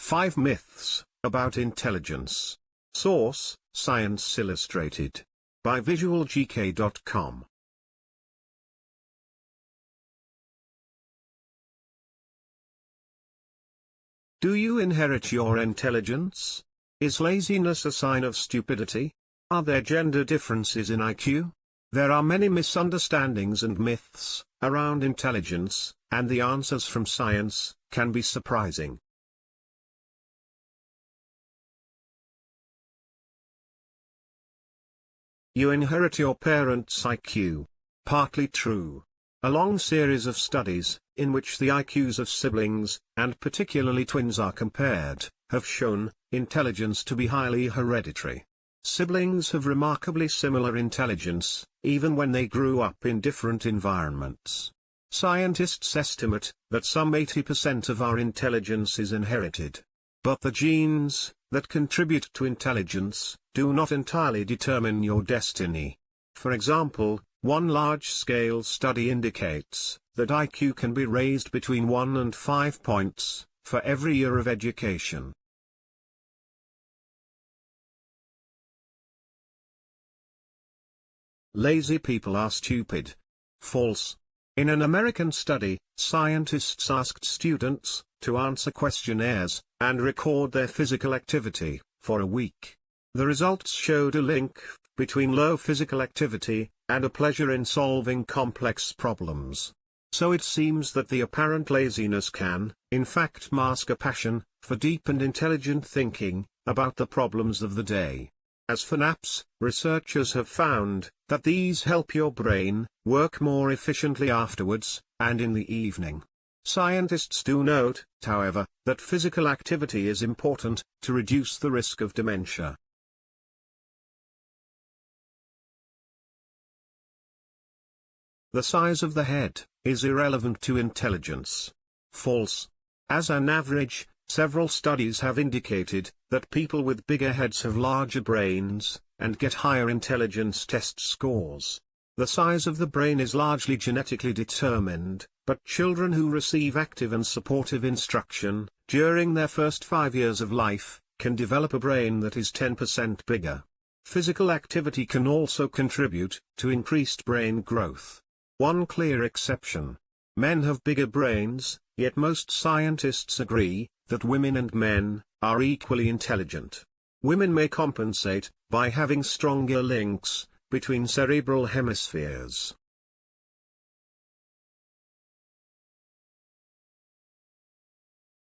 5 Myths About Intelligence. Source: Science Illustrated. By visualgk.com. Do you inherit your intelligence? Is laziness a sign of stupidity? Are there gender differences in IQ? There are many misunderstandings and myths around intelligence, and the answers from science can be surprising. You inherit your parents' IQ. Partly true. A long series of studies, in which the IQs of siblings, and particularly twins, are compared, have shown intelligence to be highly hereditary. Siblings have remarkably similar intelligence, even when they grew up in different environments. Scientists estimate that some 80% of our intelligence is inherited. But the genes that contribute to intelligence do not entirely determine your destiny. For example, one large-scale study indicates that IQ can be raised between 1 and 5 points for every year of education. Lazy people are stupid. False. In an American study, scientists asked students to answer questionnaires and record their physical activity for a week. The results showed a link between low physical activity and a pleasure in solving complex problems. So it seems that the apparent laziness can, in fact, mask a passion for deep and intelligent thinking about the problems of the day. As for naps, researchers have found that these help your brain work more efficiently afterwards, and in the evening. Scientists do note, however, that physical activity is important to reduce the risk of dementia. The size of the head is irrelevant to intelligence. False. As an average, several studies have indicated that people with bigger heads have larger brains, and get higher intelligence test scores. The size of the brain is largely genetically determined, but children who receive active and supportive instruction during their first 5 years of life can develop a brain that is 10% bigger. Physical activity can also contribute to increased brain growth. One clear exception. Men have bigger brains, yet most scientists agree that women and men are equally intelligent. Women may compensate by having stronger links between cerebral hemispheres.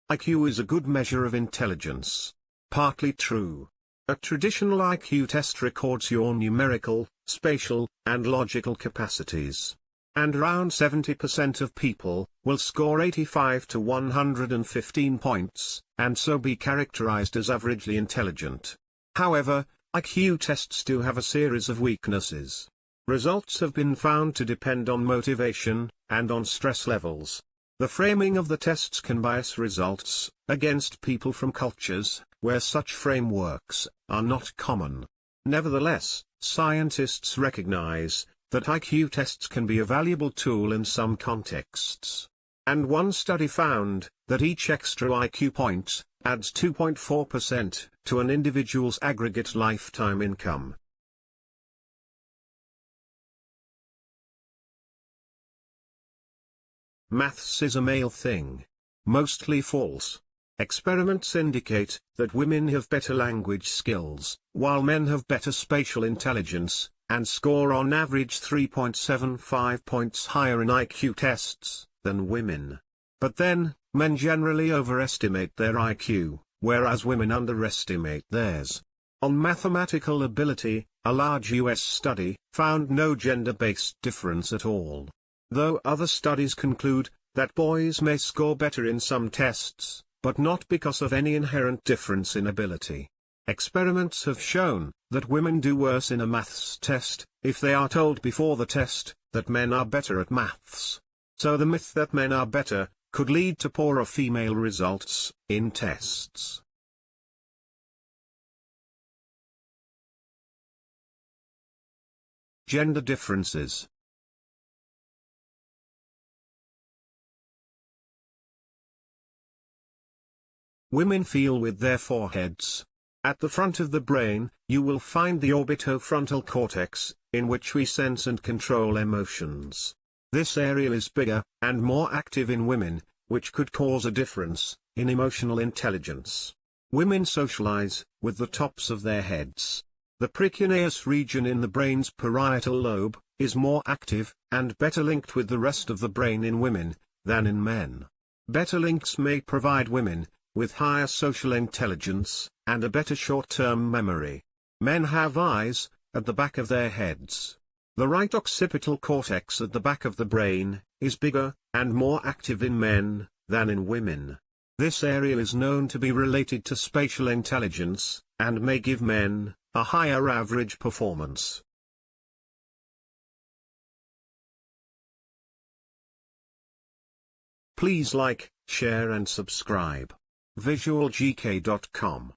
IQ is a good measure of intelligence. Partly true. A traditional IQ test records your numerical, spatial, and logical capacities. And around 70% of people will score 85 to 115 points, and so be characterized as averagely intelligent. However, IQ tests do have a series of weaknesses. Results have been found to depend on motivation, and on stress levels. The framing of the tests can bias results against people from cultures where such frameworks are not common. Nevertheless, scientists recognize that IQ tests can be a valuable tool in some contexts. And one study found that each extra IQ point adds 2.4% to an individual's aggregate lifetime income. Maths is a male thing. Mostly false. Experiments indicate that women have better language skills, while men have better spatial intelligence, and score on average 3.75 points higher in IQ tests than women. But then, men generally overestimate their IQ, whereas women underestimate theirs. On mathematical ability, a large US study found no gender-based difference at all. Though other studies conclude that boys may score better in some tests, but not because of any inherent difference in ability. Experiments have shown that women do worse in a maths test if they are told before the test that men are better at maths. So the myth that men are better could lead to poorer female results in tests. Gender differences. Women feel with their foreheads. At the front of the brain, you will find the orbitofrontal cortex, in which we sense and control emotions. This area is bigger, and more active in women, which could cause a difference in emotional intelligence. Women socialize with the tops of their heads. The precuneus region in the brain's parietal lobe is more active, and better linked with the rest of the brain in women than in men. Better links may provide women with higher social intelligence and a better short-term memory. Men have eyes at the back of their heads. The right occipital cortex at the back of the brain is bigger and more active in men than in women. This area is known to be related to spatial intelligence, and may give men a higher average performance. Please like, share and subscribe. visualgk.com